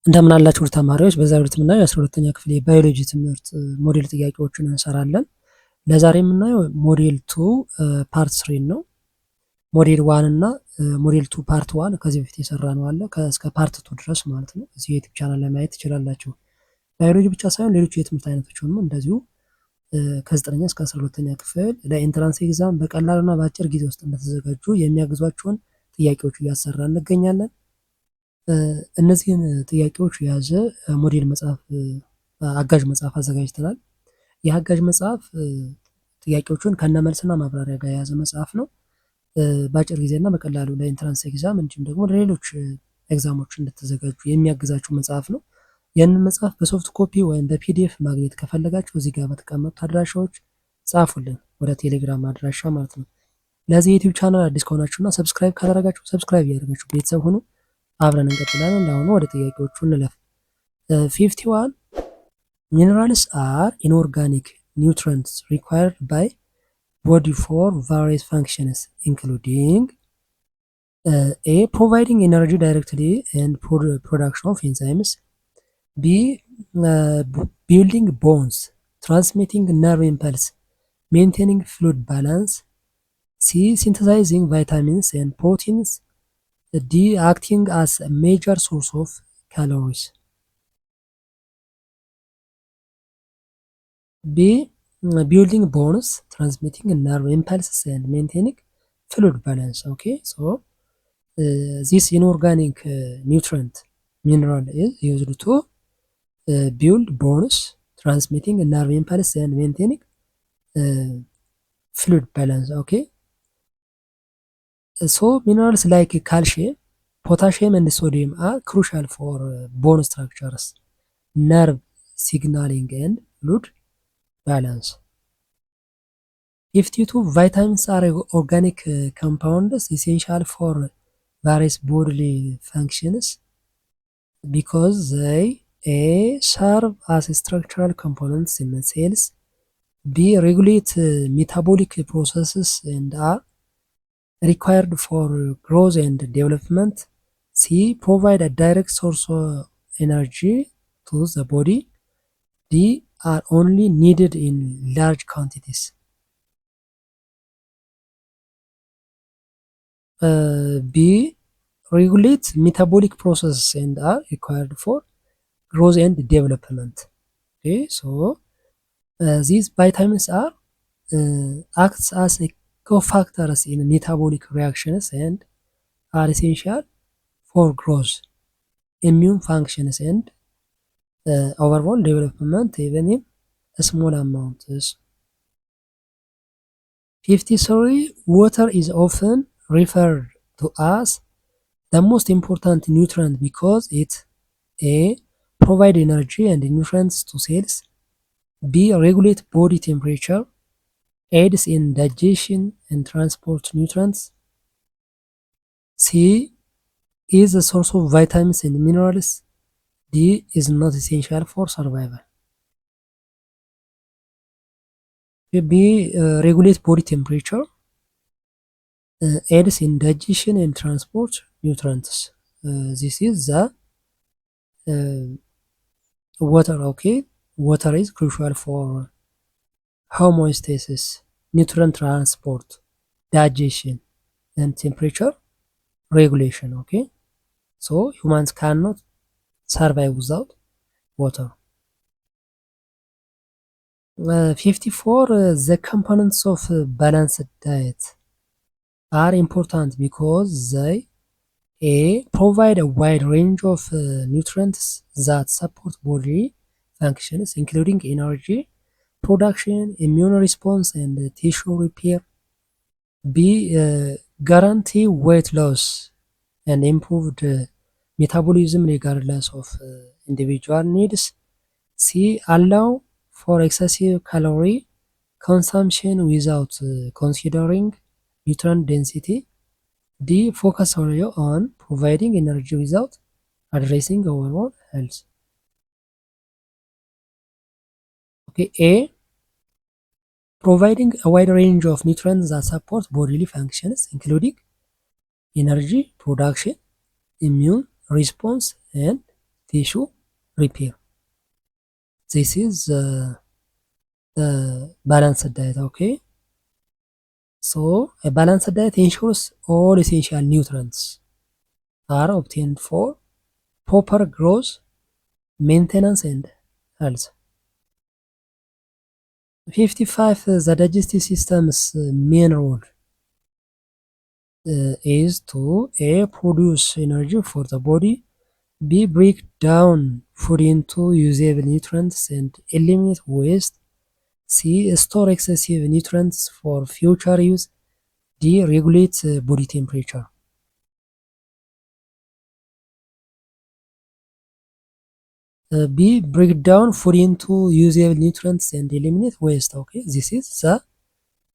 እንደምን አላችሁ ተማሪዎች። በዛሬው ትምህርት የምናየው የ12ኛ ክፍል የባዮሎጂ ትምህርት ሞዴል ጥያቄዎችን እንሰራለን። ለዛሬ የምናየው ሞዴል 2 ፓርት 3 ነው። ሞዴል 1 እና ሞዴል 2 ፓርት 1 ከዚህ በፊት የሰራ ነው አለ እስከ ፓርት 2 ድረስ ማለት ነው። እዚህ የዩቲዩብ ቻናል ላይ ማየት ትችላላችሁ። ባዮሎጂ ብቻ ሳይሆን ሌሎች የትምህርት አይነቶችንም እንደዚሁ ከ9ኛ እስከ 12ኛ ክፍል ለኢንትራንስ ኤግዛም በቀላሉና በአጭር ጊዜ ውስጥ እንደተዘጋጁ የሚያግዟቸውን ጥያቄዎች እያሰራ እንገኛለን። እነዚህን ጥያቄዎች የያዘ ሞዴል መጽሐፍ አጋዥ መጽሐፍ አዘጋጅተናል። የአጋዥ መጽሐፍ ጥያቄዎቹን ከነመልስና ማብራሪያ ጋር የያዘ መጽሐፍ ነው። በአጭር ጊዜና በቀላሉ ለኢንትራንስ ኤግዛም እንዲሁም ደግሞ ለሌሎች ኤግዛሞች እንድትዘጋጁ የሚያግዛችሁ መጽሐፍ ነው። ያንን መጽሐፍ በሶፍት ኮፒ ወይም በፒዲኤፍ ማግኘት ከፈለጋችሁ እዚህ ጋር በተቀመጡት አድራሻዎች ጻፉልን፣ ወደ ቴሌግራም አድራሻ ማለት ነው። ለዚህ ዩቲዩብ ቻናል አዲስ ከሆናችሁና ሰብስክራይብ ካላደረጋችሁ ሰብስክራይብ እያደረጋችሁ ቤተሰብ ሁኑ። አብረን እንቀጥላለን። ለአሁኑ ወደ ጥያቄዎቹ እንለፍ። 51 ሚነራልስ አር ኢንኦርጋኒክ ኒውትሪየንትስ ሪኳየርድ ባይ body for various functions including A. Providing energy directly and production of enzymes, B. Building bones, transmitting nerve impulse, maintaining fluid balance, C. Synthesizing vitamins and proteins, D. Acting as a major source of calories. B. Building bones, transmitting nerve impulses and maintaining fluid balance. Okay, so this inorganic nutrient mineral is used to build bones, transmitting nerve impulses and maintaining fluid balance. Okay, so minerals like calcium, potassium and sodium are crucial for bone structures, nerve signaling and fluid balance. 52 vitamins are organic compounds essential for various bodily functions because they A. serve as structural components in cells, B. regulate metabolic processes and are required for growth and development, C. provide a direct source of energy to the body, D. are only needed in large quantities. B. regulate metabolic processes and are required for growth and development. Okay, so these vitamins are acts as a cofactors in metabolic reactions and are essential for growth, immune functions and overall development even in small amounts. 53 water is often referred to as the most important nutrient because it A. provide energy and nutrients to cells, B. regulate body temperature, aids in digestion and transport nutrients, C. is a source of vitamins and minerals, D. is not essential for survival. B. regulate body temperature, aids in digestion and transport nutrients. This is the water. Okay, water is crucial for homeostasis, nutrient transport, digestion and temperature regulation. Okay, so humans cannot survive without water. 54 the components of balanced diet are important because they A. provide a wide range of nutrients that support body functions including energy production, immune response and tissue repair, B. guarantee weight loss and improved metabolism regardless of individual needs, C. allow for excessive calorie consumption without considering nutrient density, D. focus only on providing energy without addressing overall health. Okay, A. providing a wide range of nutrients that support bodily functions including energy production, immune response and tissue repair. This is the balanced diet. Okay, so a balanced diet ensures all essential nutrients are obtained for proper growth, maintenance, and health. 55. The digestive system's main role is to A. Produce energy for the body, B. Break down food into usable nutrients and eliminate waste, C. Store excessive nutrients for future use, D. Regulate body temperature. B. Break down food into usable nutrients and eliminate waste. Okay, this is the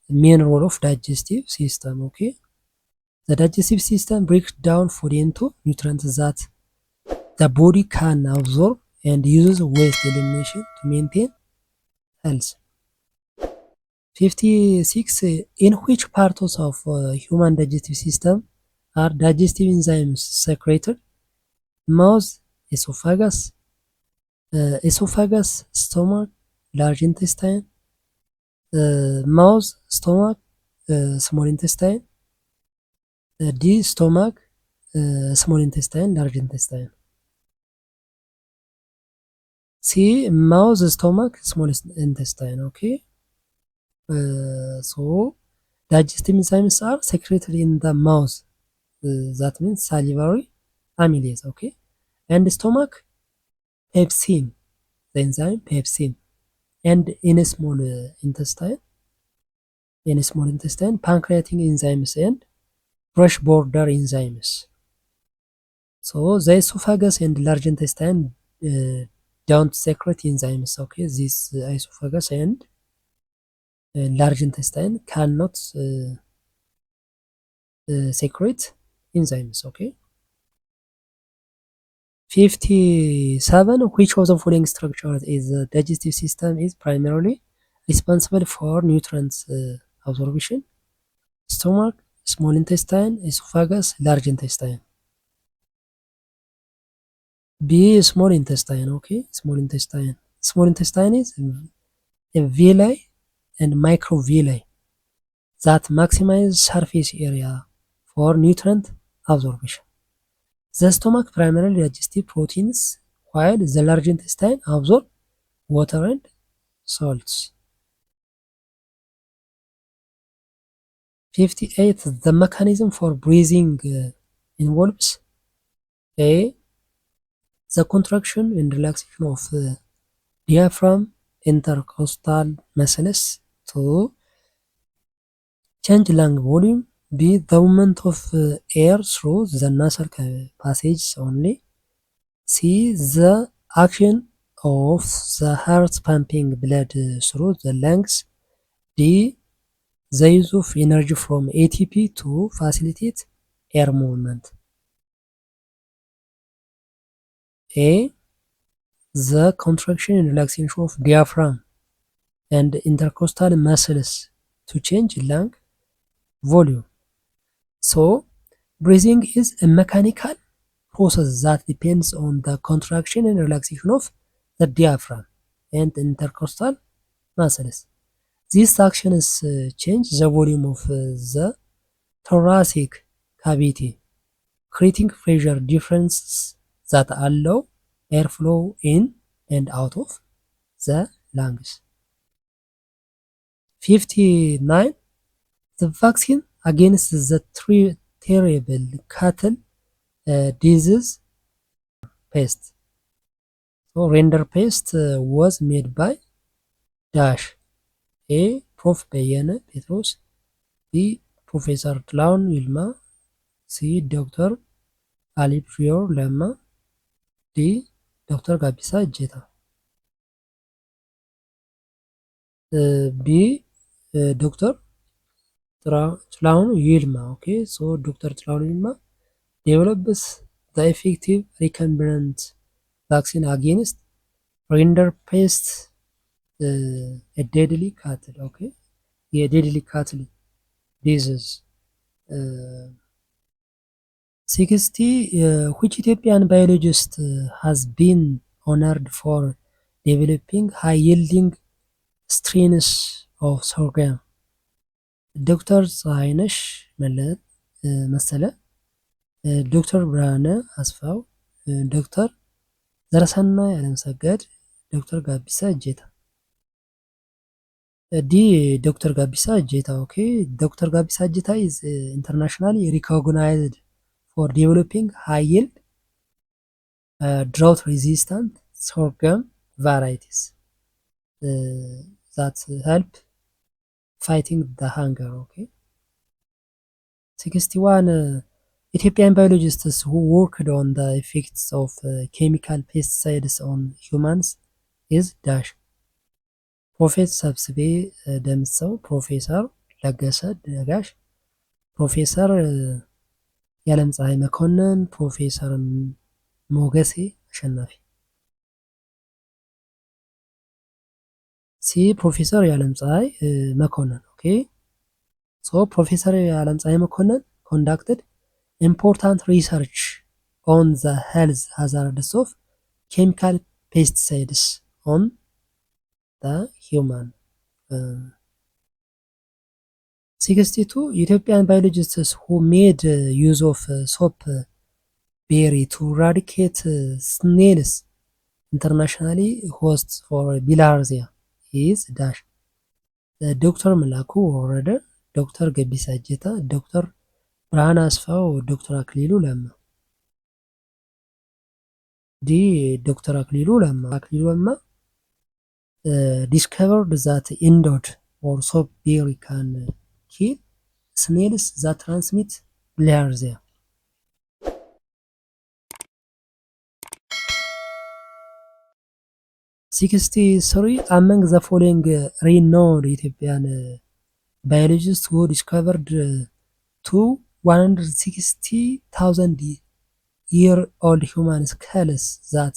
main role of digestive system. Okay, the digestive system breaks down food into nutrients that the body can absorb and uses waste elimination to maintain health. 56. In which parts of human digestive system are digestive enzymes secreted? Mouth, esophagus, stomach, large intestine, mouth, stomach, small intestine, D. Stomach, small intestine, large intestine. C. Mouth, stomach, small intestine. Okay. So digestive enzymes are secreted in the mouth. That means salivary amylase. Okay. And stomach, pepsin, the enzyme pepsin. And in a small intestine, pancreatic enzymes and brush border enzymes. So the esophagus and large intestine don't secrete enzymes. Okay, this esophagus and large intestine cannot secrete enzymes. Okay. 57. Which of the following structures is the digestive system is primarily responsible for nutrients absorption? Stomach, small intestine, esophagus, large intestine. B. Small intestine. Okay, small intestine. Small intestine is a villi and microvilli that maximize surface area for nutrient absorption. The stomach primarily digests proteins, while the large intestine absorbs water and salts. 58. The mechanism for breathing involves A. The contraction and relaxation of diaphragm, intercostal muscles to change lung volume. B. The movement of air through the nasal passage only. C. The action of the heart pumping blood through the lungs. D. The use of energy from ATP to facilitate air movement. A. The contraction and relaxation of diaphragm and intercostal muscles to change lung volume. So, breathing is a mechanical process that depends on the contraction and relaxation of the diaphragm and intercostal muscles. These actions change the volume of the thoracic cavity, creating pressure differences that allow airflow in and out of the lungs. 59. The vaccine against the terrible cattle disease pest. So rinderpest was made by dash A. Prof. Beyene Petros, B. Professor Tlaun Yilma, C. Dr. Ali Prior Lemma, D. Dr. Gabisa Ejeta. B. Dr. Tlaun Yilma. Okay, so Dr. Tlaun Yilma develops the effective recombinant vaccine against rinderpest, a deadly cattle. Okay, a deadly cattle disease. 60 which Ethiopian biologist has been honored for developing high yielding strains of sorghum? ዶክተር ፀሐይነሽ መሰለ፣ ዶክተር ብርሃነ አስፋው፣ ዶክተር ዘረሰናይ አለምሰገድ፣ ዶክተር ጋቢሳ እጄታ። ዲ ዶክተር ጋቢሳ እጄታ። ኦኬ ዶክተር ጋቢሳ እጄታ is internationally recognized for developing high yield drought resistant sorghum varieties that help fighting the hunger. Okay. 61 Ethiopian biologists who worked on the effects of chemical pesticides on humans is dash ፕሮፌሰር ሰብስቤ ደምሰው፣ ፕሮፌሰር ለገሰ ነጋሽ፣ ፕሮፌሰር የዓለም ፀሐይ መኮንን፣ ፕሮፌሰር ሞገሴ አሸናፊ። ሲ ፕሮፌሰር የዓለም ፀሐይ መኮንን። ኦኬ ሶ ፕሮፌሰር የዓለም ፀሐይ መኮንን conducted important research on the health hazards of chemical pesticides on the human. 62 Ethiopian biologists who made use of soap berry to eradicate snails internationally hosts for bilharzia is dash ዶክተር መላኩ ወረደ፣ ዶክተር ገቢሳ እጀታ፣ ዶክተር ብርሃነ አስፋው፣ ዶክተር አክሊሉ ለማ። ዲ ዶክተር አክሊሉ ለማ። አክሊሉ ለማ discovered that indoor or soap berry can kill snails that transmit bilharzia. Among the following renowned Ethiopian biologists who discovered two 160,000 year old human skulls that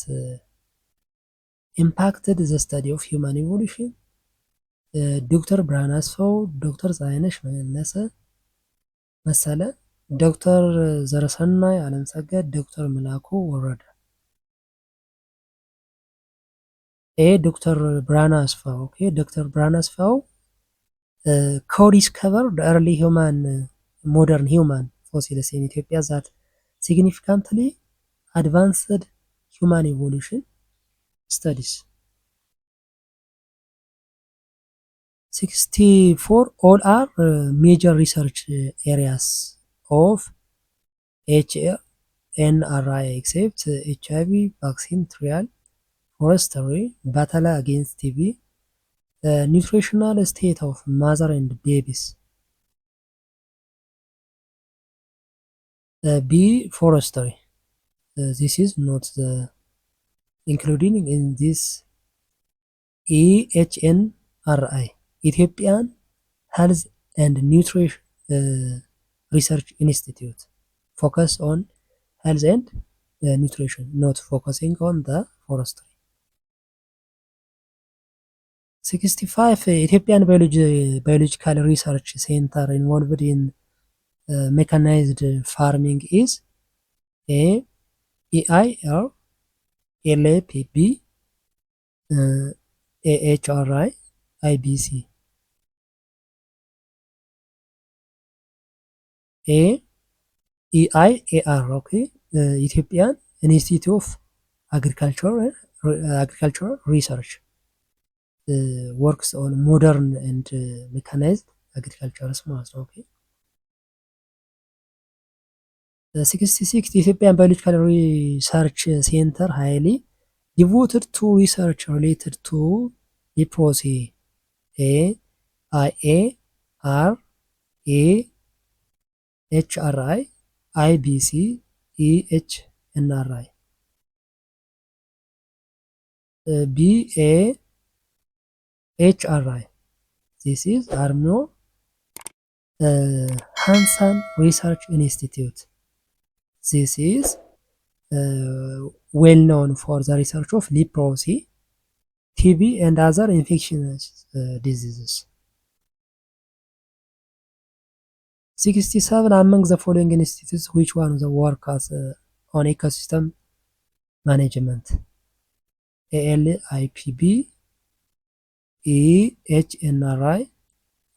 impacted the study of human evolution. ዶክተር ብርሃነ አስፋው፣ ዶክተር ፀሐይነሽ መሰለ፣ ዶክተር ዘረሰናይ አለምሰገድ፣ ዶክተር መላኩ ወረደ። ኤ ዶክተር ብርሃነ አስፋው። ኦኬ ዶክተር ብርሃነ አስፋው co-discovered early modern human fossils in Ethiopia that significantly advanced human evolution studies. 64 all are major research areas of NRI except HIV, vaccine trial, forestry, battle against TB, nutritional state of mother and babies. B forestry. This is not the including in this EHNRI, Ethiopian Health and Nutrition Research Institute, focus on health and nutrition, not focusing on the forestry. 65 Ethiopian Biological Research Center involved in mechanized farming is A EIR, LAPB, AHRI, IBC. A EIAR, okay, Ethiopian Institute of Agricultural Research works on modern and mechanized agriculture. Okay. 66 Ethiopian Biological Research Center highly devoted to research related to leprosy. A IA R A HRI IBC EHNRI. B A HRI. This is Arno Hansen Research Institute. This is well known for the research of leprosy, TB, and other infectious diseases. 67 among the following institutes which one the work as on ecosystem management? ALIPB, EHNRI,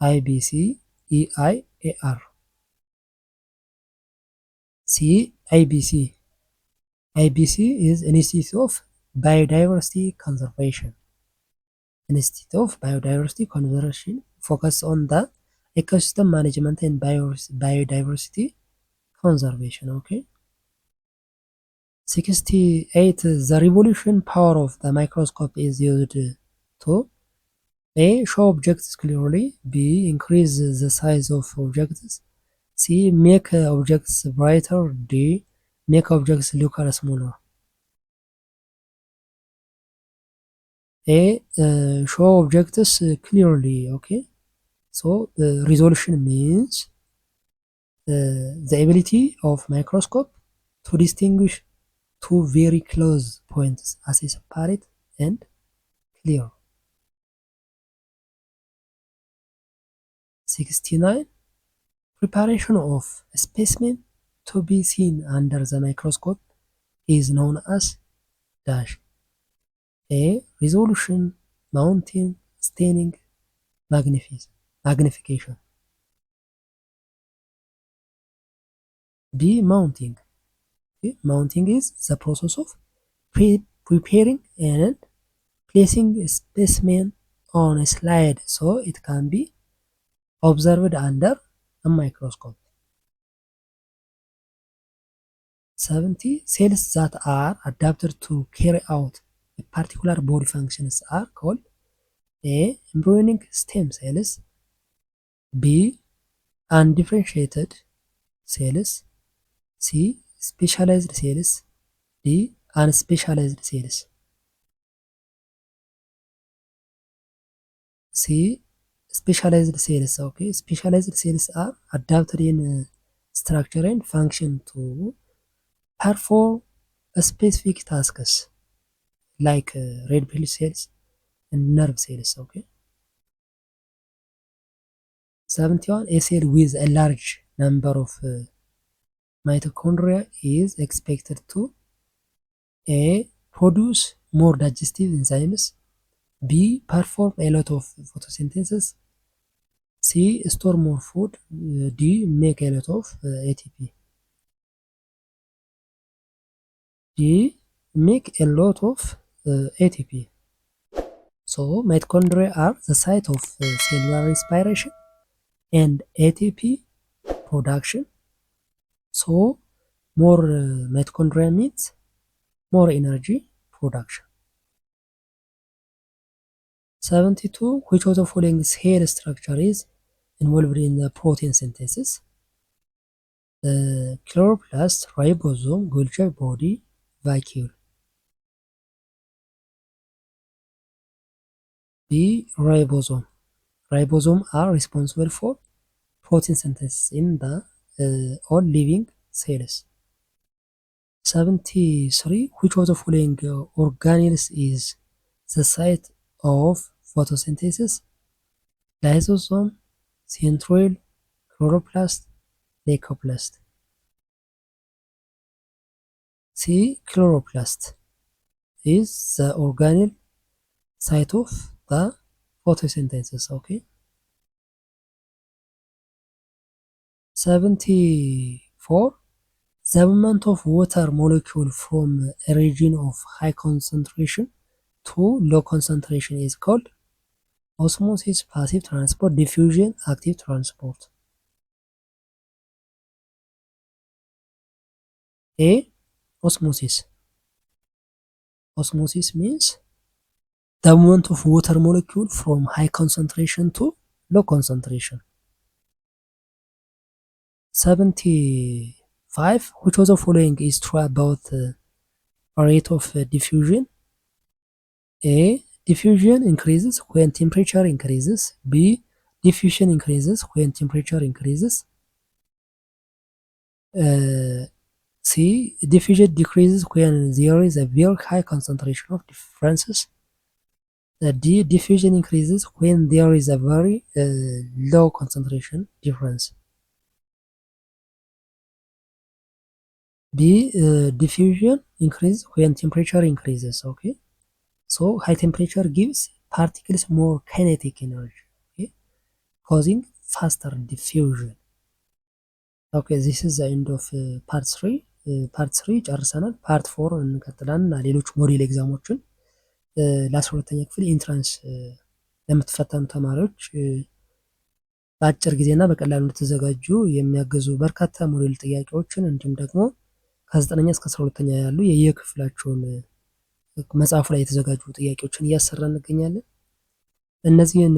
IBC, EIAR. C. IBC. IBC is Institute of Biodiversity Conservation. Institute of Biodiversity Conservation focus on the ecosystem management and biodiversity conservation. Okay. 68. The revolution power of the microscope is used to A. Show objects clearly. B. Increase the size of objects. C. Make objects brighter. D. Make objects look smaller. A. Show objects clearly. Okay. So resolution means the ability of microscope to distinguish two very close points as a separate and clear. 69. Preparation of a specimen to be seen under the microscope is known as dash. A. Resolution, mounting, staining, magnification. B. Mounting. Okay. Mounting is the process of preparing and placing a specimen on a slide so it can be observed under a microscope. 70. Cells that are adapted to carry out a particular body functions are called A. Embryonic stem cells. B. Undifferentiated cells. C. Specialized cells. D. Unspecialized cells. C. Specialized cells. Okay, specialized cells are adapted in structure and function to perform specific tasks like red blood cells and nerve cells. Okay. 71. A cell with a large number of mitochondria is expected to A. Produce more digestive enzymes. B. Perform a lot of photosynthesis. C. Store more food. D. Make a lot of ATP. D. Make a lot of ATP. So mitochondria are the site of cellular respiration and ATP production. So more mitochondria means more energy production. 72. Which of the following cell structure is involved in the protein synthesis? Chloroplast, ribosome, Golgi body, vacuole. B. Ribosome. Ribosome are responsible for protein synthesis in the all living cells. 73. Which of the following organelles is the site of photosynthesis? Lysosome, centrioles, chloroplast, leucoplast. C. Chloroplast is the organelle site of the photosynthesis. Okay. 74. The movement of water molecule from a region of high concentration to low concentration is called osmosis, passive transport, diffusion, active transport. A. Osmosis. Osmosis means the movement of water molecule from high concentration to low concentration. 75. Which of the following is true about rate of diffusion? A. Diffusion increases when temperature increases. B. Diffusion increases when temperature increases. C. Diffusion decreases when there is a very high concentration of differences. D. Diffusion increases when there is a very low concentration difference. ቢ ዲፊውዥን ኢንክሪዝ ዌን ቴምፕሬቸር ኢንክሪዝስ። ኦኬ ሶ ሃይ ቴምፕሬቸር ጊቭስ ፓርቲክልስ ሞር ካይኔቲክ ኤነርጂ ኮዚንግ ፋስተር ዲፊውዥን። ኦኬ ዚስ ኢዝ ዘ ኤንድ ኦፍ ፓርት 3። ፓርት 3 ጨርሰናል። ፓርት 4 እንቀጥላለን እና ሌሎች ሞዴል ኤግዛሞችን ለ12ኛ ክፍል ኢንትራንስ ለምትፈተኑ ተማሪዎች በአጭር ጊዜና በቀላሉ እንድትዘጋጁ የሚያግዙ በርካታ ሞዴል ጥያቄዎችን እንዲሁም ደግሞ ከ9ኛ እስከ 12ኛ ያሉ የየክፍላቸውን መጽሐፉ ላይ የተዘጋጁ ጥያቄዎችን እያሰራ እንገኛለን። እነዚህን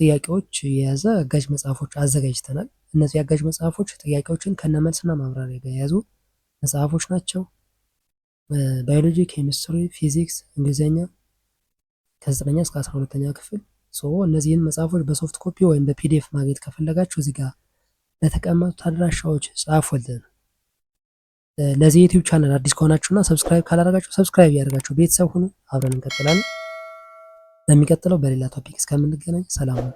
ጥያቄዎች የያዘ አጋዥ መጽሐፎች አዘጋጅተናል። እነዚህ አጋዥ መጽሐፎች ጥያቄዎችን ከነመልስና ማብራሪያ ጋር የያዙ መጽሐፎች ናቸው። ባዮሎጂ፣ ኬሚስትሪ፣ ፊዚክስ፣ እንግሊዝኛ ከ9ኛ እስከ 12ኛ ክፍል። እነዚህን መጽሐፎች በሶፍት ኮፒ ወይም በፒዲኤፍ ማግኘት ከፈለጋችሁ እዚህ ጋር ለተቀመጡት አድራሻዎች ጻፉልን። ለዚህ ዩቲዩብ ቻናል አዲስ ከሆናችሁና ሰብስክራይብ ካላደረጋችሁ ሰብስክራይብ ያደርጋችሁ ቤተሰብ ሁኑ። አብረን እንቀጥላለን። ለሚቀጥለው በሌላ ቶፒክ እስከምንገናኝ ሰላም ነው።